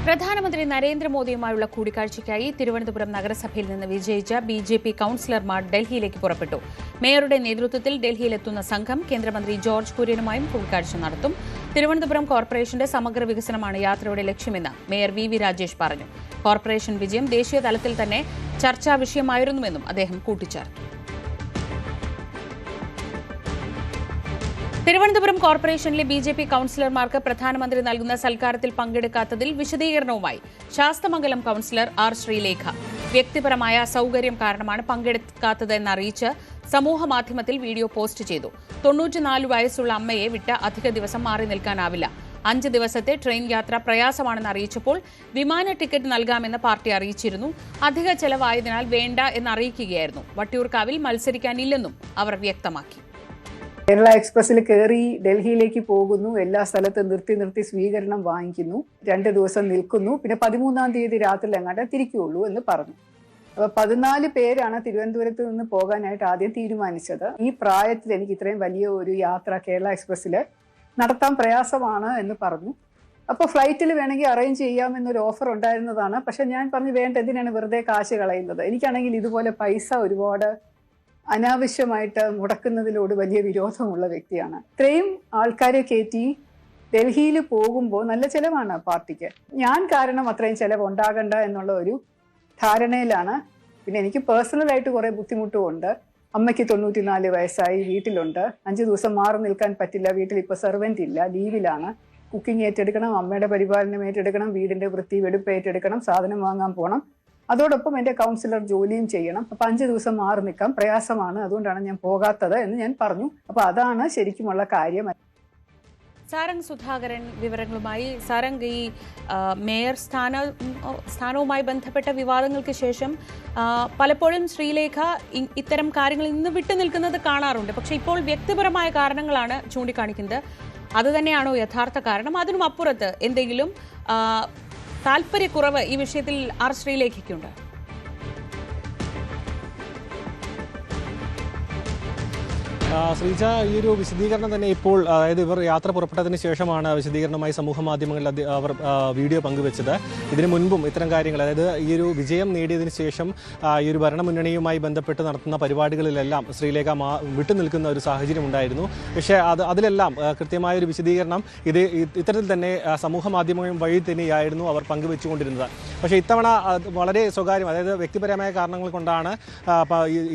പ്രധാനമന്ത്രി നരേന്ദ്രമോദിയുമായുള്ള കൂടിക്കാഴ്ചയ്ക്കായി തിരുവനന്തപുരം നഗരസഭയിൽ നിന്ന് വിജയിച്ച ബിജെപി കൌൺസിലർമാർ ഡൽഹിയിലേക്ക് പുറപ്പെട്ടു. മേയറുടെ നേതൃത്വത്തിൽ ഡൽഹിയിലെത്തുന്ന സംഘം കേന്ദ്രമന്ത്രി ജോർജ് കുര്യനുമായും കൂടിക്കാഴ്ച നടത്തും. തിരുവനന്തപുരം കോർപ്പറേഷന്റെ സമഗ്ര വികസനമാണ് യാത്രയുടെ ലക്ഷ്യമെന്ന് മേയർ വി രാജേഷ് പറഞ്ഞു. കോർപ്പറേഷൻ വിജയം ദേശീയ തലത്തിൽ തന്നെ ചർച്ചാ വിഷയമായിരുന്നുവെന്നും അദ്ദേഹം കൂട്ടിച്ചേർത്തു. തിരുവനന്തപുരം കോർപ്പറേഷനിലെ ബിജെപി കൌൺസിലർമാർക്ക് പ്രധാനമന്ത്രി നൽകുന്ന സൽക്കാരത്തിൽ പങ്കെടുക്കാത്തതിൽ വിശദീകരണവുമായി ശാസ്തമംഗലം കൌൺസിലർ ആർ ശ്രീലേഖ. വ്യക്തിപരമായ അസൌകര്യം കാരണമാണ് പങ്കെടുക്കാത്തതെന്നറിയിച്ച് സമൂഹമാധ്യമത്തിൽ വീഡിയോ പോസ്റ്റ് ചെയ്തു. 94 വയസ്സുള്ള അമ്മയെ വിട്ട് അധിക ദിവസം മാറി നിൽക്കാനാവില്ല. 5 ദിവസത്തെ ട്രെയിൻ യാത്ര പ്രയാസമാണെന്ന് അറിയിച്ചപ്പോൾ വിമാന ടിക്കറ്റ് നൽകാമെന്ന് പാർട്ടി അറിയിച്ചിരുന്നു. അധിക ചെലവായതിനാൽ വേണ്ട എന്നറിയിക്കുകയായിരുന്നു. വട്ടിയൂർക്കാവിൽ മത്സരിക്കാനില്ലെന്നും അവർ വ്യക്തമാക്കി. കേരള എക്സ്പ്രസിൽ കയറി ഡൽഹിയിലേക്ക് പോകുന്നു. എല്ലാ സ്ഥലത്തും നിർത്തി സ്വീകരണം വാങ്ങിക്കുന്നു. 2 ദിവസം നിൽക്കുന്നു. പിന്നെ 13-ാം തീയതി രാത്രി എങ്ങാണ്ട് തിരിക്കുകയുള്ളൂ എന്ന് പറഞ്ഞു. അപ്പൊ 14 പേരാണ് തിരുവനന്തപുരത്ത് നിന്ന് പോകാനായിട്ട് ആദ്യം തീരുമാനിച്ചത്. ഈ പ്രായത്തിൽ എനിക്ക് ഇത്രയും വലിയ ഒരു യാത്ര കേരള എക്സ്പ്രസിൽ നടത്താൻ പ്രയാസമാണ് എന്ന് പറഞ്ഞു. അപ്പോൾ ഫ്ലൈറ്റിൽ വേണമെങ്കിൽ അറേഞ്ച് ചെയ്യാമെന്നൊരു ഓഫർ ഉണ്ടായിരുന്നതാണ്. പക്ഷെ ഞാൻ പറഞ്ഞു വേണ്ട, എന്തിനാണ് വെറുതെ കാശ് കളയുന്നത്. എനിക്കാണെങ്കിൽ ഇതുപോലെ പൈസ ഒരുപാട് അനാവശ്യമായിട്ട് മുടക്കുന്നതിനോട് വലിയ വിരോധമുള്ള വ്യക്തിയാണ്. ഇത്രയും ആൾക്കാരെ കയറ്റി ഡൽഹിയിൽ പോകുമ്പോൾ നല്ല ചിലവാണ് പാർട്ടിക്ക്. ഞാൻ കാരണം അത്രയും ചിലവ് ഉണ്ടാകണ്ട എന്നുള്ള ഒരു ധാരണയിലാണ്. പിന്നെ എനിക്ക് പേഴ്സണലായിട്ട് കുറേ ബുദ്ധിമുട്ടുമുണ്ട്. അമ്മയ്ക്ക് 94 വയസ്സായി, വീട്ടിലുണ്ട്. 5 ദിവസം മാറി നിൽക്കാൻ പറ്റില്ല. വീട്ടിൽ ഇപ്പോൾ സെർവൻ്റ് ഇല്ല, ലീവിലാണ്. കുക്കിംഗ് ഏറ്റെടുക്കണം, അമ്മയുടെ പരിപാലനം ഏറ്റെടുക്കണം, വീടിൻ്റെ വൃത്തി വെടുപ്പ് ഏറ്റെടുക്കണം, സാധനം വാങ്ങാൻ പോകണം. അതോടൊപ്പം എൻ്റെ കൗൺസിലർ ജോലിയും ചെയ്യണം. അപ്പം 5 ദിവസം മാറി നിൽക്കാൻ പ്രയാസമാണ്, അതുകൊണ്ടാണ് ഞാൻ പോകാത്തത് എന്ന് ഞാൻ പറഞ്ഞു. അപ്പോൾ അതാണ് ശരിക്കുമുള്ള കാര്യം. സാരംഗ് സുധാകരൻ വിവരങ്ങളുമായി. സാരംഗ്, ഈ മേയർ സ്ഥാനവുമായി ബന്ധപ്പെട്ട വിവാദങ്ങൾക്ക് ശേഷം പലപ്പോഴും ശ്രീലേഖ ഇത്തരം കാര്യങ്ങൾ ഇന്ന് വിട്ടുനിൽക്കുന്നത് കാണാറുണ്ട്. പക്ഷേ ഇപ്പോൾ വ്യക്തിപരമായ കാരണങ്ങളാണ് ചൂണ്ടിക്കാണിക്കുന്നത്. അതുതന്നെയാണോ യഥാർത്ഥ കാരണം? അതിനും അപ്പുറത്ത് എന്തെങ്കിലും താല്പര്യക്കുറവ് ഈ വിഷയത്തിൽ ആർ ശ്രീലേഖയ്ക്കുണ്ട്? ശ്രീജ, ഈ ഒരു വിശദീകരണം തന്നെ ഇപ്പോൾ, അതായത് ഇവർ യാത്ര പുറപ്പെട്ടതിന് ശേഷമാണ് വിശദീകരണമായി സമൂഹ മാധ്യമങ്ങളിൽ അവർ വീഡിയോ പങ്കുവെച്ചത്. ഇതിനു മുൻപും ഇത്തരം കാര്യങ്ങൾ, അതായത് ഈ ഒരു വിജയം നേടിയതിനു ശേഷം ഈ ഒരു ഭരണമുന്നണിയുമായി ബന്ധപ്പെട്ട് നടത്തുന്ന പരിപാടികളിലെല്ലാം ശ്രീലേഖ വിട്ടുനിൽക്കുന്ന ഒരു സാഹചര്യം ഉണ്ടായിരുന്നു. പക്ഷേ അതിലെല്ലാം കൃത്യമായൊരു വിശദീകരണം ഇത്തരത്തിൽ തന്നെ സമൂഹ മാധ്യമം വഴി തന്നെയായിരുന്നു അവർ പങ്കുവെച്ചുകൊണ്ടിരുന്നത്. പക്ഷേ ഇത്തവണ വളരെ സ്വകാര്യം, അതായത് വ്യക്തിപരമായ കാരണങ്ങൾ കൊണ്ടാണ്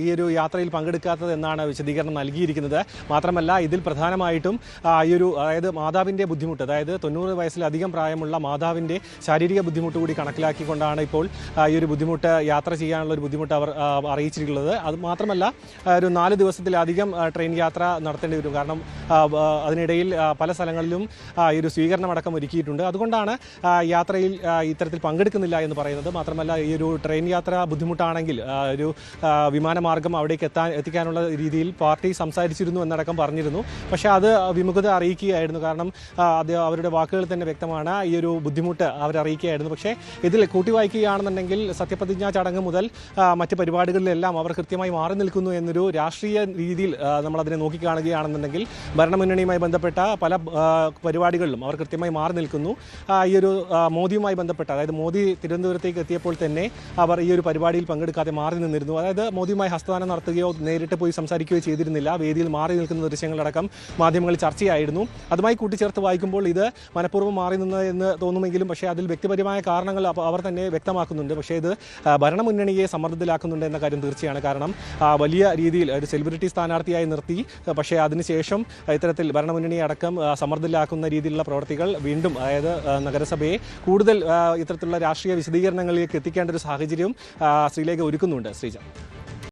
ഈ ഒരു യാത്രയിൽ പങ്കെടുക്കാത്തത് എന്നാണ് വിശദീകരണം നൽകിയിരിക്കുന്നത്. മാത്രമല്ല, ഇതിൽ പ്രധാനമായിട്ടും ഈ ഒരു, അതായത് മാതാവിൻ്റെ ബുദ്ധിമുട്ട്, അതായത് 90 വയസ്സിലധികം പ്രായമുള്ള മാതാവിൻ്റെ ശാരീരിക ബുദ്ധിമുട്ട് കൂടി കണക്കിലാക്കിക്കൊണ്ടാണ് ഇപ്പോൾ ഈ ഒരു ബുദ്ധിമുട്ട്, യാത്ര ചെയ്യാനുള്ള ഒരു ബുദ്ധിമുട്ട് അവർ അറിയിച്ചിട്ടുള്ളത്. അത് മാത്രമല്ല, ഒരു 4 ദിവസത്തിലധികം ട്രെയിൻ യാത്ര നടത്തേണ്ടി വരും. കാരണം അതിനിടയിൽ പല സ്ഥലങ്ങളിലും ഈ ഒരു സ്വീകരണമടക്കം ഒരുക്കിയിട്ടുണ്ട്. അതുകൊണ്ടാണ് യാത്രയിൽ ഇത്തരത്തിൽ പങ്കെടുക്കുന്നില്ല എന്ന് പറയുന്നത്. മാത്രമല്ല, ഈ ഒരു ട്രെയിൻ യാത്ര ബുദ്ധിമുട്ടാണെങ്കിൽ ഒരു വിമാനമാർഗം അവിടേക്ക് എത്തിക്കാനുള്ള രീതിയിൽ പാർട്ടി സംസാരിച്ചിരുന്നു എന്നടക്കം പറഞ്ഞിരുന്നു. പക്ഷേ അത് വിമുഖത അറിയിക്കുകയായിരുന്നു. കാരണം അവരുടെ വാക്കുകൾ തന്നെ വ്യക്തമാണ്, ഈ ഒരു ബുദ്ധിമുട്ട് അവരറിയിക്കുകയായിരുന്നു. പക്ഷേ ഇതിൽ കൂട്ടിവായിക്കുകയാണെന്നുണ്ടെങ്കിൽ സത്യപ്രതിജ്ഞാ ചടങ്ങ് മുതൽ മറ്റ് പരിപാടികളിലെല്ലാം അവർ കൃത്യമായി മാറി നിൽക്കുന്നു എന്നൊരു രാഷ്ട്രീയ രീതിയിൽ നമ്മളതിനെ നോക്കിക്കാണുകയാണെന്നുണ്ടെങ്കിൽ ഭരണമുന്നണിയുമായി ബന്ധപ്പെട്ട പല പരിപാടികളിലും അവർ കൃത്യമായി മാറി നിൽക്കുന്നു. ഈ ഒരു മോദിയുമായി ബന്ധപ്പെട്ട, അതായത് മോദി തിരുവനന്തപുരത്തേക്ക് എത്തിയപ്പോൾ തന്നെ അവർ ഈ ഒരു പരിപാടിയിൽ പങ്കെടുക്കാതെ മാറി നിന്നിരുന്നു. അതായത് മോദിയുമായി ഹസ്തദാനം നടത്തുകയോ നേരിട്ട് പോയി സംസാരിക്കുകയോ ചെയ്തിരുന്നില്ല. വേദിയിൽ മാറി നിൽക്കുന്ന ദൃശ്യങ്ങളടക്കം മാധ്യമങ്ങളിൽ ചർച്ചയായിരുന്നു. അതുമായി കൂട്ടിച്ചേർത്ത് വായിക്കുമ്പോൾ ഇത് മനഃപൂർവ്വം മാറി എന്ന് തോന്നുമെങ്കിലും പക്ഷേ അതിൽ വ്യക്തിപരമായ കാരണങ്ങൾ അവർ തന്നെ വ്യക്തമാക്കുന്നുണ്ട്. പക്ഷേ ഇത് ഭരണമുന്നണിയെ സമ്മർദ്ദത്തിലാക്കുന്നുണ്ട് എന്ന കാര്യം തീർച്ചയാണ്. കാരണം വലിയ രീതിയിൽ ഒരു സെലിബ്രിറ്റി സ്ഥാനാർത്ഥിയായി നിർത്തി, പക്ഷേ അതിനുശേഷം ഇത്തരത്തിൽ ഭരണമുന്നണിയെ അടക്കം സമ്മർദ്ദത്തിലാക്കുന്ന രീതിയിലുള്ള പ്രവർത്തികൾ വീണ്ടും, അതായത് നഗരസഭയെ കൂടുതൽ ഇത്തരത്തിലുള്ള രാഷ്ട്രീയ വിശദീകരണങ്ങളിലേക്ക് എത്തിക്കേണ്ട ഒരു സാഹചര്യം ശ്രീലേഖ ഒരുക്കുന്നുണ്ട്. ശ്രീജ.